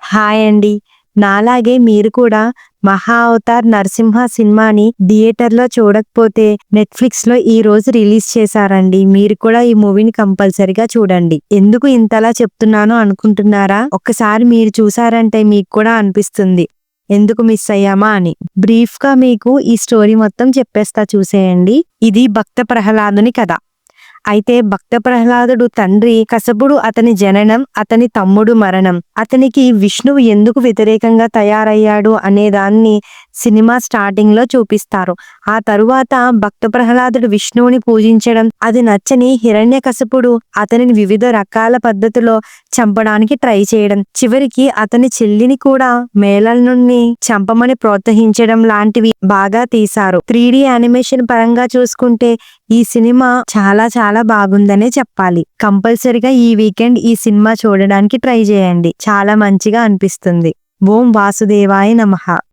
Hi అండి. నాలాగే మీరు కూడా 'మహా అవతార్ నరసింహ' సినిమాని థియేటర్‌లో చూడకపోతే నెట్‌ఫ్లిక్స్‌లో ఈ రోజు రిలీజ్ చేశారండి. మీరు కూడా ఈ మూవీని కంపల్సరీగా చూడండి. ఎందుకు ఇంతలా చెప్తున్నానో అనుకుంటున్నారా? ఒక్కసారి మీరు చూసారంటే మీకు కూడా అనిపిస్తుంది. ఎందుకు మిస్ అయ్యామా అని. బ్రీఫ్‌గా మీకు ఈ స్టోరీ మొత్తం చెప్పేస్తా చూసేయండి. ఇది భక్త ప్రహ్లాదుని కథ. అయితే భక్త ప్రహ్లాదుడు తండ్రి కసపుడు అతని జననం, అతని తమ్ముడు మరణం, అతనికి విష్ణువు ఎందుకు వ్యతిరేకంగా తయారయ్యాడు అనేదాన్ని సినిమా స్టార్టింగ్‌లో చూపిస్తారు. ఆ తరువాత భక్త ప్రహ్లాదుడు విష్ణువుని పూజించడం, అది నచ్చని హిరణ్యకశిపుడు అతనిని వివిధ రకాల పద్ధతిలో చంపడానికి ట్రై చేయడం, చివరికి అతని చెల్లిని కూడా మేళనుణ్ణి చంపమని ప్రోత్సహించడం లాంటివి బాగా తీశారు. 3D యానిమేషన్ పరంగా చూసుకుంటే ఈ సినిమా చాలా బాగుందనే చెప్పాలి. కంపల్సరీగా ఈ వీకెండ్ ఈ సినిమా చూడడానికి ట్రై చేయండి. చాలా మంచిగా అనిపిస్తుంది. ఓం వాసుదేవాయ నమః.